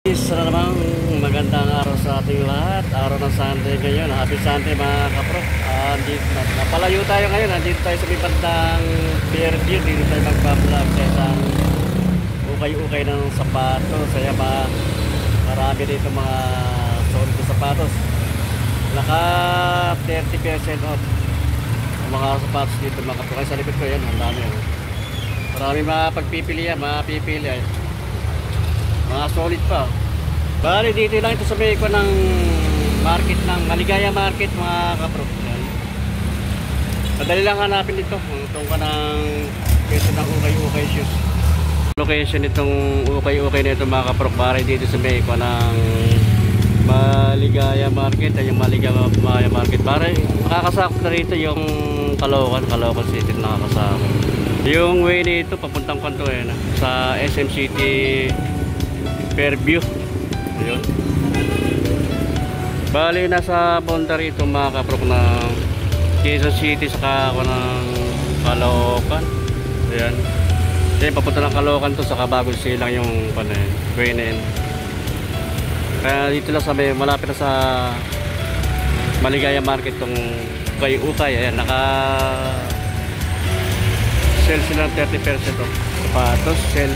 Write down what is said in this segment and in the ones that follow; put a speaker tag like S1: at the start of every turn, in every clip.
S1: Isa na namang magandang araw sa ating lahat. Araw ng Sunday ngayon. Happy Sunday mga kapro. Napalayo tayo ngayon. Nandito tayo sa may bandang Fairview. Dito tayo magpa-vlog sa isang ukay-ukay ng sapatos. Kaya marami dito mga solid na sapatos. Naka 30% off ang mga sapatos dito mga kapro. Sa likod ko yan. Ang dami. Marami mapagpipilian. Mapipili. Mga solid pa. Bali dito lang ito sa may ko ng market ng Maligaya Market mga kapro. Madali lang hanapin dito. Itong ka ng pwesto ng ukay-ukay shoes. Location itong ukay-ukay na ito mga kapro. Bali dito sa may ko ng Maligaya Market. Ay yung Maligaya Market. Bali nakakasakop na rito yung Caloocan City nakakasakop. Yung way nito papuntang kanto sa SM City Fairview. Ayun. Bali nasa boundary ito mga kaprok ng Quezon City saka ako ng Caloocan. Ayan. Then papunta ng Caloocan to saka Bagong Silang yung Quenen. Kaya dito lang sa may malapit na sa Maligaya Market tong ukay-ukay. Ayan, naka sell sila ng 30% oh. Sapatos sell.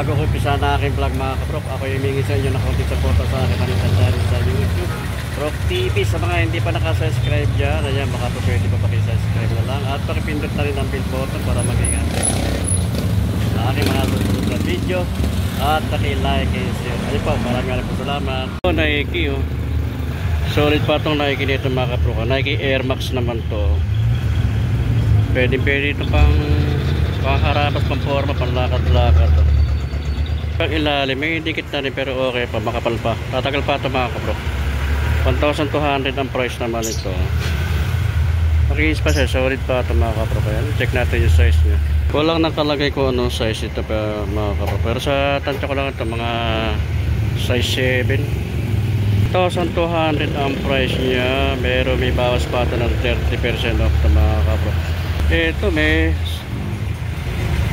S1: Bago ko umpisa na aking vlog mga kaprok, ako yung humingi sa inyo na konting suporta sa akin sa YouTube Prok TV. Sa mga hindi pa nakasubscribe dyan, ayan, baka pwede pa pakisubscribe na lang at pakipindot na rin ang bell button para maging update sa aking mga susunod na video at paki-like and share. Ayun po, maraming po salamat. Nike oh, solid pa itong Nike nito mga kaprok. Nike Air Max naman to. Pwede ito pang harapas, pang forma, pang lakad-lakad to. Pag ilalim, may dikit na rin pero okay pa, makapal pa. Tatagal pa ito mga kaprok. 1,200 ang price naman ito. Makinis pa siya, solid pa ito mga kaprok. Check natin yung size niya. Walang nakalagay ko anong size ito pa mga kaprok. Pero sa tansya ko lang ito, mga size 7. 1,200 ang price niya. Pero may bawas pa ito ng 30% off ito mga kaprok. Ito may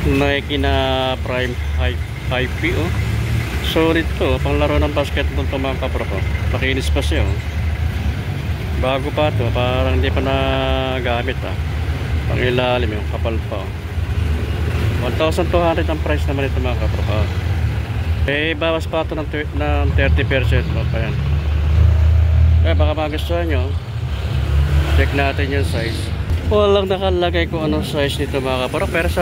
S1: Nike na Prime High-P oh. Solid to, panglaro ng basketball to mga kaprok oh. Pakinis pa siya oh. Bago pa to, parang hindi pa nagamit ah. Pangilalim yung kapal pa oh. 1,200 ang price naman ito mga kaprok oh. Eh bawas pa to ng 30% oh, pa yan. Eh baka magustuhan nyo, check natin yung size. Walang nakalagay kung anong size nito mga kaprok, pero sa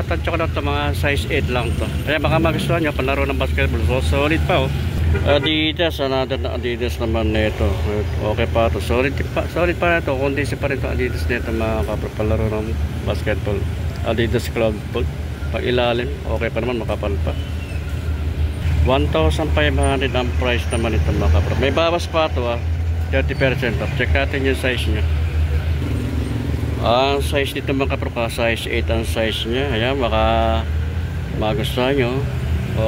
S1: tansya ko na ito mga size 8 lang to. Kaya baka magustuhan nyo panlaro ng basketball. So solid pa oh. Adidas, another na Adidas naman nito. Okay pa to, solid pa na ito. Kondisyon pa rin ito Adidas nito mga kaprok, panlaro ng basketball. Adidas Cloud Bolt. Pag ilalim, okay pa naman, makapal pa. 1,500 ang price naman ito mga kaprok. May bawas pa ito 30% off. Check natin yung size nya. Ang size nito mga kaprok, size 8 ang size nya. Ayan, baka magustuhan nyo.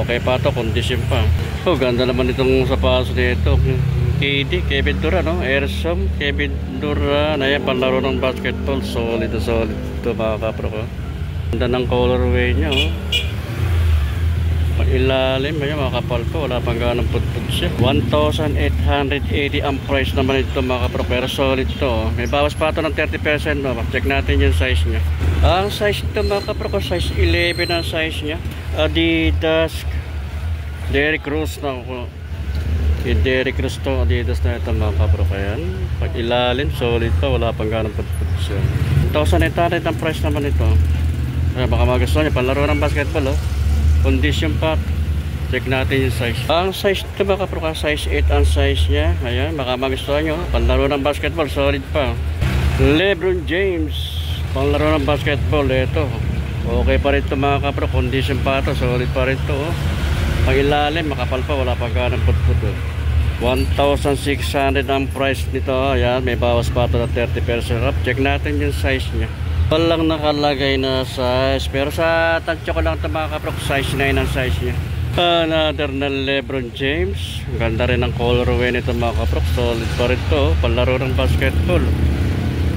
S1: Okay pa ito, kondisyon pa. Oh, ganda naman itong sapatos nito. Kevin Durant no? Airsom Kevin Durant. Ayan, panlaro ng basketball. Solid ito mga kaprok. Ganda ng colorway nya oh. Ilalim, ayan, makapal pa, wala pang ganang putput siya. 1,880 ang price naman ito mga kaprok, pero solid to oh. May bawas pa ito ng 30% no? Check natin yung size nya. Ang size nito mga kapro, size 11 ang size niya. Adidas Derrick Rose na ako. Yung Derrick Rose to, Adidas na ito mga kapro. Kaya pag ilalim, solid pa, wala pang ganang putput siya. 1,800 ang price naman ito. Kaya baka magustuhan niya, panlaro ng basketball oh. Condition pa. Check natin yung size. Ang size nito mga kapro, size 8 ang size niya. Ayan, baka magustuhan niyo, panlaro ng basketball, solid pa. LeBron James, panlaro ng basketball, ito. Okay pa rin ito mga kapro, condition pa ito, solid pa rin ito oh. Pag ilalim, makapal pa, wala pa ganang putput oh. 1,600 ang price nito. Ayan, may bawas pa ito na 30% off. Check natin yung size nya. Walang nakalagay na size, pero sa tansya ko lang ito mga kapro, size 9 ang size nya. Another na LeBron James. Ganda rin ang colorway nito mga kapro, solid pa rin ito, palaro ng basketball.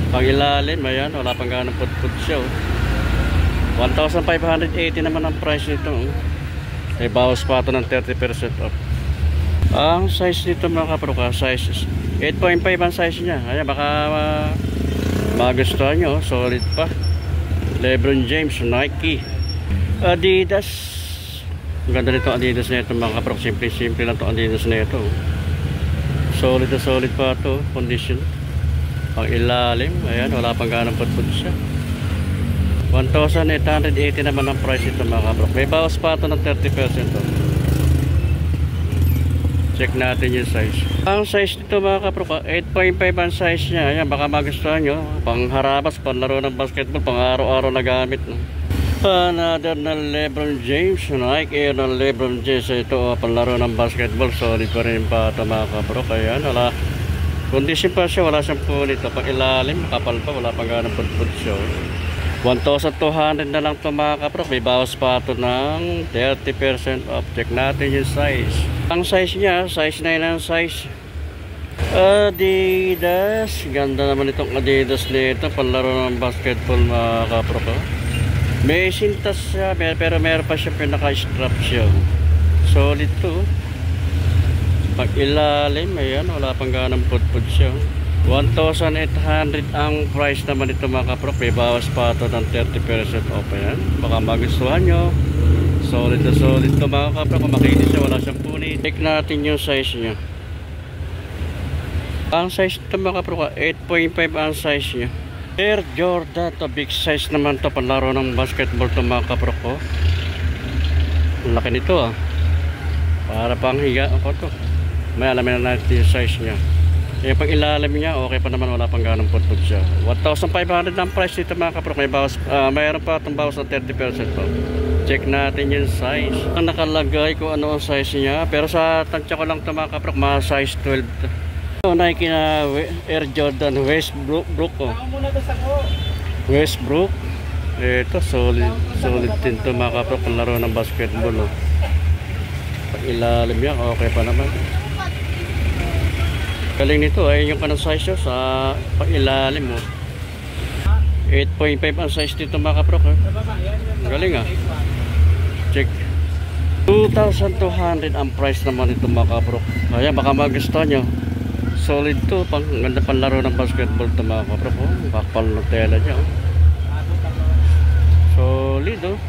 S1: Pang ilalim, ayan, wala pang ganang putput siya oh. 1,580 naman ang price nito oh. May bawas pa ito ng 30% off. Ang size nito mga kapro, size 8.5 ang size nya. Ayan, baka magustuhan nyo, solid pa. LeBron James, Nike, Adidas. Ang ganda nito Adidas na ito mga kapro, simple lang ito Adidas na ito. Solid na solid pa ito, condition. Ang ilalim, ayan, wala pang ganang putput siya. 1,880 naman ang price ito mga kapro. May bawas pa ito ng 30% off. Check natin yung size. Ang size nito mga kapro, 8.5 ang size nya. Ayan, baka magustuhan nyo, pang harabas, pang laro ng basketball, pang araw-araw na gamit no? Another na LeBron James, Nike Air na LeBron James. Ito pang laro ng basketball, solid pa rin pa ito mga kapro. Kaya wala condition pa siya, wala siyang punit. Pag ilalim, kapal pa, wala pang ganang putput siya. 1,200 na lang ito mga kapro. May bawas pa ito ng 30% off. Check natin yung size. Ang size niya, size 9 ang size. Adidas. Ganda naman itong Adidas nito, panlaro ng basketball mga kapro ko. May sintas siya, pero meron pa siya pinaka-strap siya. Solid to. Pag ilalim, ayan, wala pang ganang putput siya. 1,800 ang price naman ito mga kapro. May bawas pa ito ng 30% off. Ayan, baka magustuhan nyo. Solid na solid ito mga kapro. Kung makinis siya, wala siyang punit. Check natin yung size nya. Ang size ito mga kapro, 8.5 ang size nya. Air Jordan to, big size naman to, panlaro ng basketball to mga kapro ko. Ang laki nito ah. Para pang higa ako to. May alamin na natin yung size nya. Eh, pag ilalim niya, okay pa naman, wala pang ganang putput siya. 1,500 ang price dito mga kapro. May bawas, mayroon pa itong bawas ng 30% po. Check natin yung size. Ang nakalagay ko ano ang size niya, pero sa tansya ko lang ito mga kapro, mga size 12. So, Nike na Air Jordan Westbrook oh. Westbrook. Ito, solid din ito mga kapro, kung laro ng basketball oh. Pag ilalim niya, okay pa naman. Galing nito ay yung kanang size siya sa pag-ilalim mo. 8.5 ang size dito mga kapro. Galing ah. Check. 2,200 ang price naman ito mga kapro. Kaya baka magustuhan nyo. Solid to. Ganda pang laro ng basketball ito mga kapro. Bakpal ng tela niya. Solid oh.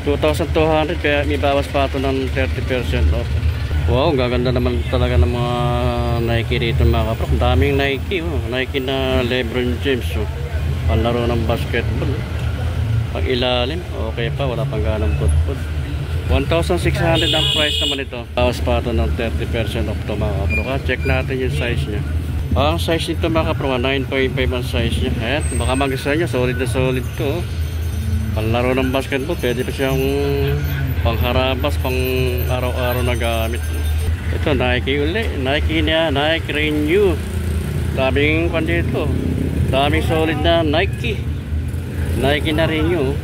S1: 2,200 kaya may bawas pa ito ng 30% off. Wow, gaganda naman talaga ng mga Nike dito mga kapro. Daming Nike oh. Nike na LeBron James oh. Panlaro ng basketball. Pag ilalim, okay pa, wala pang ganang putput. 1,600 ang price naman ito. Bawas pa ito ng 30% off to mga kapro. Check natin yung size nya. Ang size nito mga kapro, 9.5 ang size nya. Ayan, baka mag-isa nya, solid na solid to oh. Panlaro ng basketball, pwede pa siyang pangharabas, pang araw-araw na gamit. Ito Nike uli, Nike niya, Nike Renew. Daming pan dito, daming solid na Nike na Renew.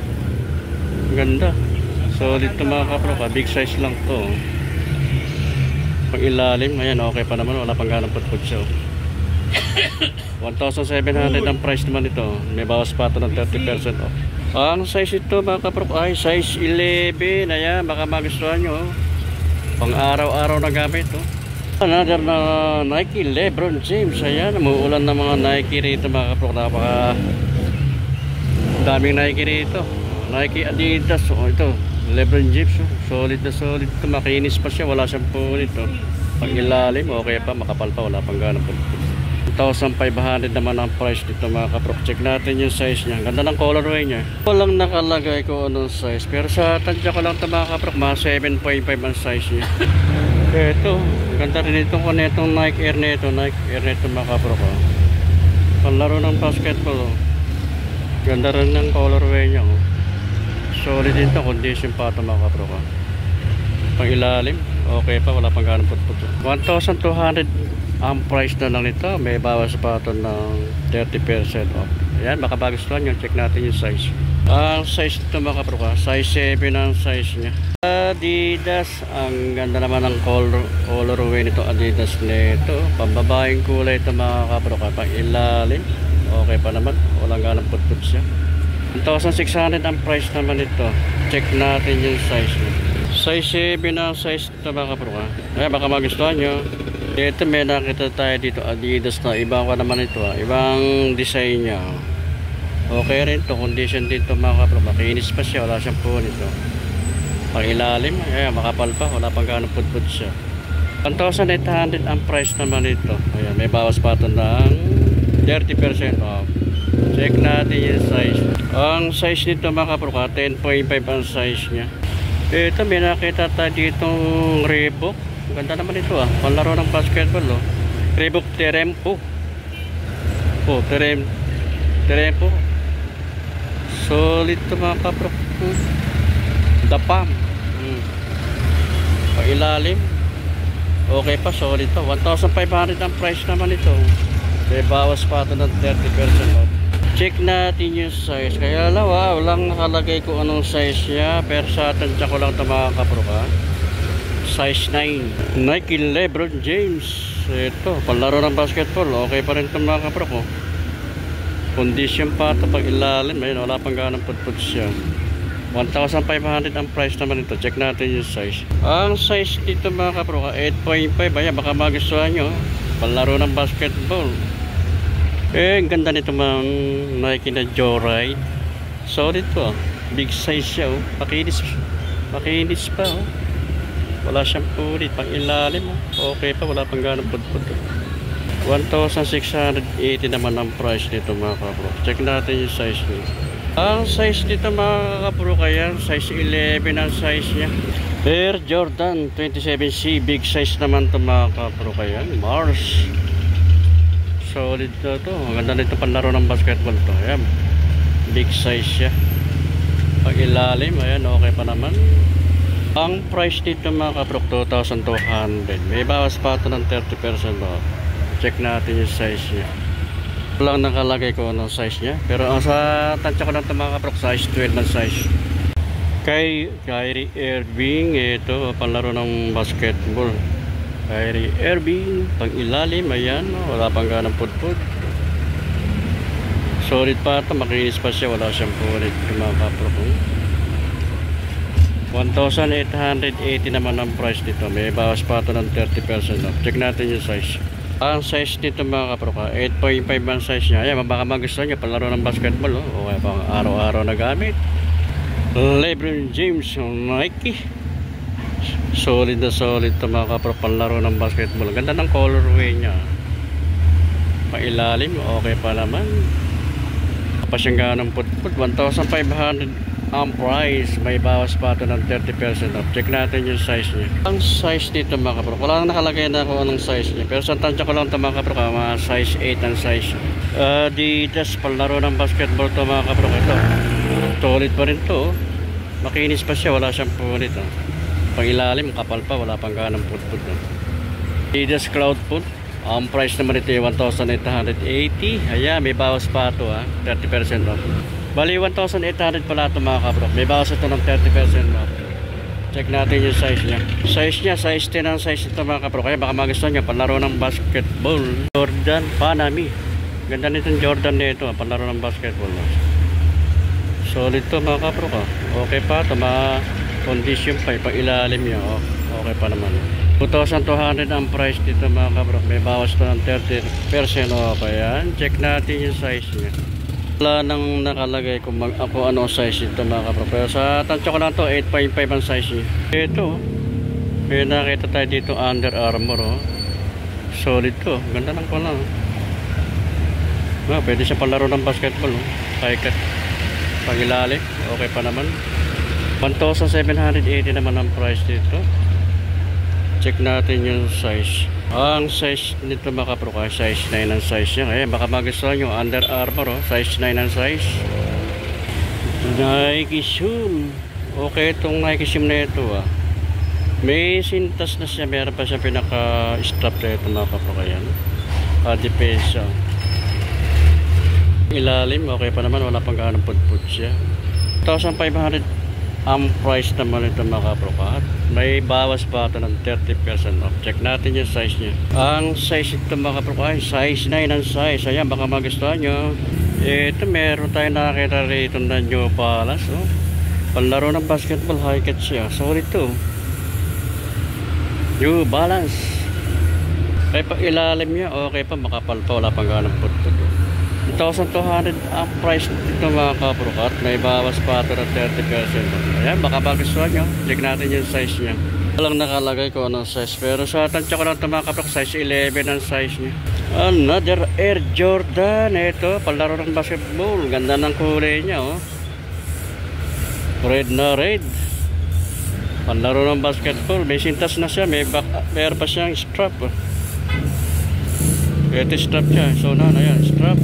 S1: Ganda, solid to mga kapro, big size lang to. Pag ilalim, ayan, okay pa naman, wala pang ganang putput siya. 1,700 ang price naman ito. May bawas pa ito ng 30% off. Ang size ito mga kapro ay size 11. Ayan, baka magustuhan nyo. Pang araw-araw na gamit oh. Another na Nike LeBron James. Ayan, umuulan ng mga Nike rito mga kapro. Napaka Daming Nike rito. Nike, Adidas. Oh, ito. Lebron James. Oh. Solid na solid ito. Makinis pa siya. Wala siyang punit. Oh. Pag ilalim, okay pa. Makapal pa. Wala pang ganang pulpul. 1,500 naman ang price dito mga kaprok. Check natin yung size niya. Ganda ng colorway niya. Walang nakalagay ko anong size. Pero sa tansya ko lang ito mga kaprok. Mga 7.5 ang size niya. Ito. Ganda rin itong Nike Air nito. Nike Air nito mga kaprok. Oh. Panlaro ng basketball. Oh. Ganda rin ng colorway niya. Oh. Solid din ito. Condition pa ito mga kaprok. Oh. Pang ilalim. Okay pa. Wala pang ganang putput. 1,200 ang price na lang nito. May bawas pa ito ng 30% off. Ayan, baka magustuhan nyo. Check natin yung size. Ang size nito mga kaproka, size 7 ang size nya. Adidas. Ang ganda naman ng colorway nito. Adidas nito. Pambabaeng kulay ito mga kaproka. Pang ilalim. Okay pa naman. Walang ganang putput siya. 1,600 ang price naman nito. Check natin yung size nya. Size 7 ang size nito mga kaproka. Ayan, baka magustuhan nyo. Ito may nakita tayo dito Adidas na ibang ko naman ito ibang design nya. Okay rin to, condition dito mga kapro. Makinis pa siya, wala siyang punit ito. Pang ilalim, ayan, makapal pa, wala pang ganong putput siya. 1,800 ang price naman ito. Ayan, may bawas pa ito ng 30% off. Check natin yung size. Ang size nito mga kapro, 10.5 ang size nya. Ito may nakita tayo ditong Reebok. Ganda naman ito panlaro ng basketball oh. Reebok Terempo. Oh, Terempo. Solid to mga kapro. Dapam. Pailalim. Okay pa, solid to. 1,500 ang price naman ito. May bawas pa ito ng 30% off. Check natin yung size. Kaya walang nakalagay ko anong size niya. Pero sa tansya ko lang ito mga kapro size 9 Nike Lebron James. Ito, panlaro ng basketball. Okay pa rin ito mga kaprok oh. Condition pa ito pag ilalim. Ayun, wala pang ganang putput siya. 1,500 ang price naman ito. Check natin yung size. Ang size dito mga kaprok 8.5. Ayan, baka magustuhan nyo. Panlaro ng basketball. Ang ganda nito mga Nike na Joyride. Solid to big size siya oh. Makinis pa oh. Wala siyang punit, pang ilalim. Okay pa, wala pang ganang putput. 1,680 naman ang price nito mga kapro. Check natin yung size niya. Ang size nito mga kapro kaya, size 11 ang size niya. Air Jordan 27C, big size naman ito mga kapro kaya. Mars. Solid na ito. Ang ganda nito panlaro ng basketball ito. Ayan. Big size siya. Pag ilalim, ayan, okay pa naman. Ang price dito mga kaprok 2,200. May bawas pa ito ng 30% off. Check natin yung size nya. Walang nakalagay ko anong size nya. Pero ang sa tansya ko lang ito mga kaprok, size 12 ng size. Kyrie Irving. Ito panlaro ng basketball. Kyrie Irving. Pang ilalim. Ayan. Wala pang ganang putput. Solid pa ito. Makinis pa siya. Wala siyang punit mga kaprok. 1,880 naman ang price dito. May bawas pa ito ng 30% off. Check natin yung size. Ang size dito mga kaproka 8.5 ang size nya. Ayan, baka magustuhan nyo palaro ng basketball oh. Okay, pang araw-araw na gamit. Lebron James Nike. Solid na solid ito mga kaproka palaro ng basketball. Ganda ng colorway nya. Pailalim, okay pa naman. Pasyangga ng putput. 1,500 ang price, may bawas pa ito ng 30% off. Check natin yung size niya. Ang size dito mga kaprok, wala nang nakalagay na kung anong size niya. Pero sa tansya ko lang ito mga kaprok, mga size 8 ang size. Adidas, palaro ng basketball ito mga kaprok. Ito, solid pa rin ito. Makinis pa siya, wala siyang punit. Pang ilalim, kapal pa, wala pang ganang putput. Adidas Cloudfoot, ang price naman ito ay 1,880. Ayan, may bawas pa ito 30% off. Bali 1,800 pala ito mga kaprok. May bawas ito ng 30% off. Check natin yung size niya. Size niya, size 10 ang size ito mga kaprok. Kaya baka magustuhan niya palaro ng basketball. Jordan Panami. Ganda nitong Jordan nito, palaro ng basketball. Solid to mga kaprok. Okay pa ito, condition pa, pang ilalim niya. Okay pa naman. 2,200 ang price dito mga kaprok. May bawas ito ng 30% off. Ayan, check natin yung size niya. Wala nang nakalagay kung ako ano size ito mga kapro. Pero sa tansya ko lang to 8.5 ang size niya. Ito. May nakita tayo dito Under Armour. Oh. Solid to. Ganda ng pala. Pwede siya palaro ng basketball. Oh. High cut. Pangilalim. Okay pa naman. 1,780 naman ang price dito. Check natin yung size. Ang size nito mga kapro, size 9 ang size niya. Ayan, baka magustuhan yung Under Armour. Oh. Size 9 ang size. Nike Zoom. Okay itong Nike Zoom na ito. May sintas na siya. Meron pa siya pinaka-strap na ito mga kapro. Ayan. Depensa. Ilalim. Okay pa naman. Wala pang ganang pudpud siya. 1,500 ang price naman ito mga kapro. May bawas pa ito ng 30% off. Check natin yung size niya. Ang size ito mga kapro, size 9 ang size. Ayan, baka magustuhan nyo. Ito meron tayo nakakita rito na New Balance. Oh. Panlaro ng basketball, high cut siya. Solid to. New Balance. Kaya pag ilalim niya, okay pa, makapal pa. Wala pang ganang putput. 1,200 ang price nito mga kapro. May bawas pa ito ng 30%. Ayan, baka magustuhan nyo. Check natin yung size niya. Walang nakalagay ko anong size. Pero sa tansya ko lang ito mga kapro, size 11 ang size niya. Another Air Jordan. Ito, palaro ng basketball. Ganda ng kulay niya. Oh. Red na red. Palaro ng basketball. May sintas na siya. Mayroon pa siyang strap. Oh. Ito strap niya. So na yan, strap.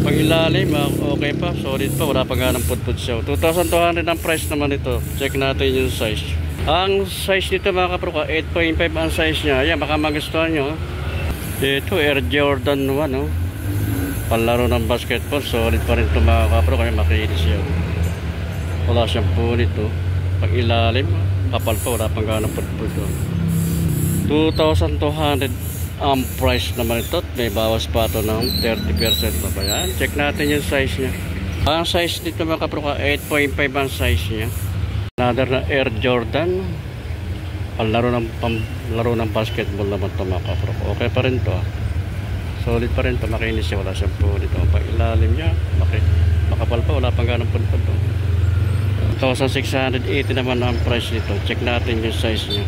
S1: Pag ilalim, okay pa, solid pa, wala pa nga ng pudpud siya. 2,200 ang price naman ito. Check natin yung size. Ang size nito mga kapro, 8.5 ang size niya. Ayan, baka magustuhan nyo. Ito, Air Jordan 1. Oh. Palaro ng basketball, solid pa rin ito mga kapro, kaya makinis siya. Wala siyang punit. Oh. Pag ilalim, kapal pa, wala pang nga ng pudpud. Oh. 2,200 ang price naman ito. May bawas pa ito ng 30% na ba yan. Check natin yung size niya. Ang size dito mga kapro, 8.5 ang size niya. Another na Air Jordan. Panlaro ng basketball naman ito mga kapro. Okay pa rin ito. Solid pa rin ito. Makinis siya. Wala siyang punit. Pag ilalim niya, makapal pa. Wala pang ganang punpun ito. 1,680 naman ang price nito. Check natin yung size niya.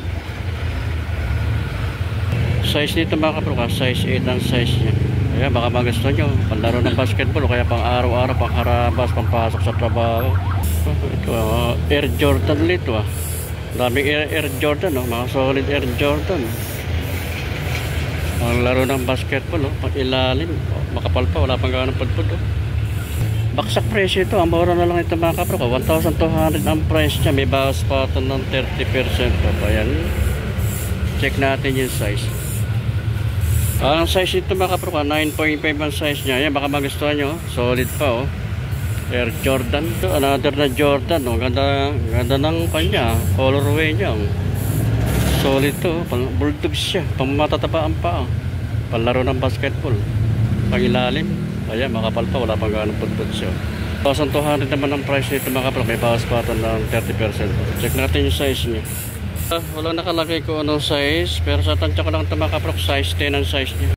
S1: Size nito mga kapro, size 8 ang size niya. Kaya baka magustuhan nyo, panlaro ng basketball, kaya pang araw-araw, pang harabas, pang pasok sa trabaho. Ito, Air Jordan ulit. Daming Air Jordan, mga solid Air Jordan. Ang laro ng basketball, pang ilalim, makapal pa, wala pang ganang pudpud. Baksak presyo ito, ang mura na lang ito mga kapro, 1,200 ang price niya. May bawas pa ito ng 30%. Ayan, check natin yung size. Ang size ito mga kapro, 9.5 ang size niya. Ayan, baka magustuhan nyo. Solid pa. Air Jordan. Ito, another na Jordan. Ganda ng kanya. Colorway niya. Solid to. Bulldogs siya. Pang matatabaan pa. Palaro ng basketball. Pang ilalim. Ayan, makapal pa. Wala pang ganang pudpud siya. 1,200 naman ang price nito mga kapro. May bawas pa ito ng 30%. Check natin yung size niya. Walang nakalagay ko anong size, pero sa tansya ko lang ito mga kapro, size 10 ang size niya.